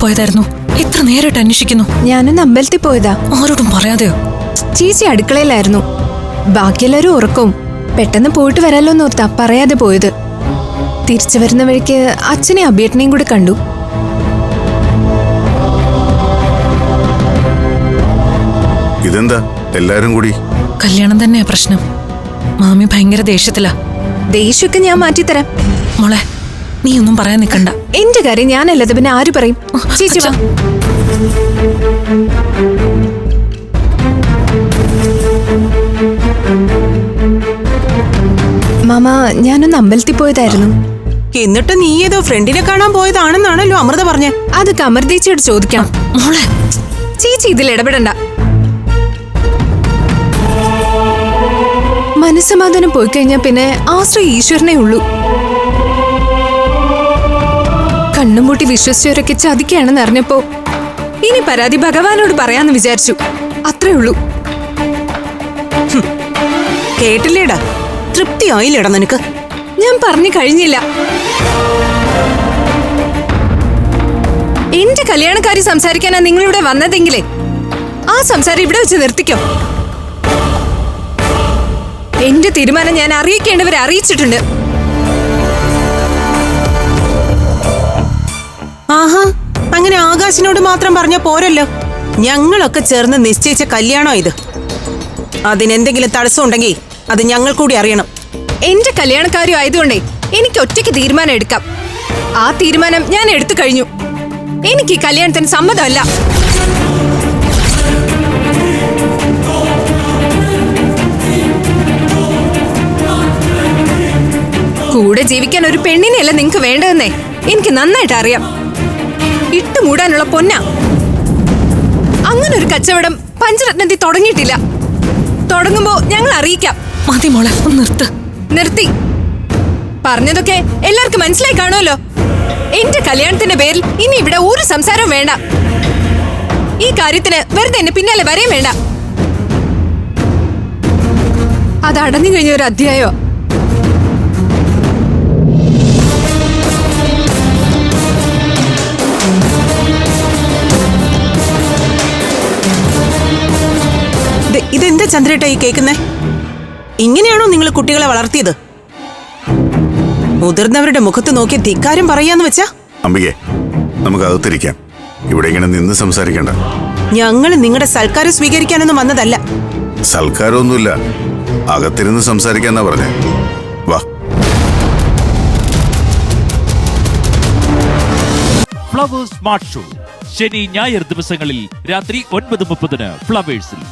പോയതായിരുന്നു? എത്ര നേരിട്ട് അന്വേഷിക്കുന്നു. ഞാനൊന്ന് അമ്പലത്തിൽ പോയതാ. ആരോടും പറയാതെയോ? ചേച്ചി അടുക്കളയിലായിരുന്നു. ബാക്കിയെല്ലാരും ഉറക്കവും. പെട്ടെന്ന് പോയിട്ട് വരാലോ എന്നോർത്താ പറയാതെ പോയത്. തിരിച്ചു വരുന്ന വഴിക്ക് അച്ഛനെ അബിയേട്ടനെയും കൂടി കണ്ടു. ഇതെന്താ എല്ലാരും കൂടി? കല്യാണം തന്നെയാ പ്രശ്നം. മാമി ഭയങ്കര ദേഷ്യത്തിലാ. ദേഷ്യമൊക്കെ ഞാൻ മാറ്റിത്തരാം. മോളെ, നീ ഒന്നും പറയാൻ നിൽക്കണ്ട. എന്റെ കാര്യം ഞാനല്ലത് പിന്നെ ആര് പറയും? ചേച്ചി വാ. മാമ, ഞാനൊന്ന് അമ്പലത്തിൽ പോയതായിരുന്നു. എന്നിട്ട് നീ ഏതോ ഫ്രണ്ടിനെ കാണാൻ പോയതാണെന്നാണല്ലോ അമൃത പറഞ്ഞേ. അത് കമർദീച്ചയോട് ചോദിക്കാം. മോളെ, ചേച്ചി ഇതിൽ ഇടപെടണ്ട. മനസ്സമാധാനം പോയി കഴിഞ്ഞാൽ പിന്നെ ആശ്രയം ഈശ്വരനെ ഉള്ളൂ. കണ്ണും പൂട്ടി വിശ്വസിച്ചവരൊക്കെ ചതിക്കുകയാണെന്ന് അറിഞ്ഞപ്പോ ഇനി പരാതി ഭഗവാനോട് പറയാന്ന് വിചാരിച്ചു. അത്രേ ഉള്ളൂ. കേട്ടില്ലേടാ? തൃപ്തിയായില്ലേടാ നിനക്ക്? ഞാൻ പറഞ്ഞു കഴിഞ്ഞില്ല. എന്റെ കല്യാണക്കാരി സംസാരിക്കാനാ നിങ്ങളിവിടെ വന്നതെങ്കിലേ ആ സംസാരം ഇവിടെ വെച്ച് നിർത്തിക്കോ. എന്റെ തീരുമാനം ഞാൻ അറിയിക്കേണ്ടവരെ അറിയിച്ചിട്ടുണ്ട്. ആഹാ, അങ്ങനെ ആകാശിനോട് മാത്രം പറഞ്ഞ പോരല്ലോ. ഞങ്ങളൊക്കെ ചേർന്ന് നിശ്ചയിച്ച കല്യാണോ ഇത്. അതിനെന്തെങ്കിലും തടസ്സം ഉണ്ടെങ്കിൽ അത് ഞങ്ങൾ കൂടി അറിയണം. എന്റെ കല്യാണക്കാരും ആയതുകൊണ്ടേ എനിക്ക് ഒറ്റയ്ക്ക് തീരുമാനം എടുക്കാം. ആ തീരുമാനം ഞാൻ എടുത്തു കഴിഞ്ഞു. എനിക്ക് കല്യാണത്തിന് സമ്മതമല്ല. കൂടെ ജീവിക്കാൻ ഒരു പെണ്ണിനെയല്ല നിങ്ങക്ക് വേണ്ടതെന്നേ എനിക്ക് നന്നായിട്ട് അറിയാം. ഇട്ടുമൂടാനുള്ള പൊന്നാ. അങ്ങനെ ഒരു കച്ചവടം പഞ്ചരത്നത്തിൽ തുടങ്ങിയിട്ടില്ല. തുടങ്ങുമ്പോ ഞങ്ങൾ അറിയിക്കാം. മതി മോളെ, ഒന്ന് നിർത്ത്. നിർത്തി. പറഞ്ഞതൊക്കെ എല്ലാവർക്കും മനസ്സിലായി കാണുമല്ലോ. എന്റെ കല്യാണത്തിന്റെ പേരിൽ ഇനി ഇവിടെ ഒരു സംസാരവും വേണ്ട. ഈ കാര്യത്തിന് വെറുതെ എന്നെ പിന്നാലെ വരെയും വേണ്ട. അത് അടഞ്ഞു കഴിഞ്ഞ ഒരു അധ്യായോ. ഇതെന്താ ചന്ദ്രേട്ടാ ഈ കേൾക്കുന്നേ? ഇങ്ങനെയാണോ നിങ്ങൾ കുട്ടികളെ വളർത്തിയത്? മുതിർന്നവരുടെ മുഖത്ത് നോക്കി ധിക്കാരം പറയാന്ന് വെച്ചാ? അമ്പികേ, നമുക്ക് അകത്തിരിക്കാം. ഇവിടെ ഇങ്ങനെ നിന്ന് സംസാരിക്കണ്ട. ഞങ്ങൾ നിങ്ങളുടെ സൽക്കാരം സ്വീകരിക്കാനൊന്നും വന്നതല്ല. സൽക്കാരമൊന്നുമില്ല, അകത്തിരുന്ന് സംസാരിക്കാന്നാ പറഞ്ഞേ. വാ. ഫ്ലവേഴ്സ് സ്മാർട്ട് ഷോ ശനി ഞായർ ദിവസങ്ങളിൽ രാത്രി 9:30 ഫ്ലവേഴ്സിൽ.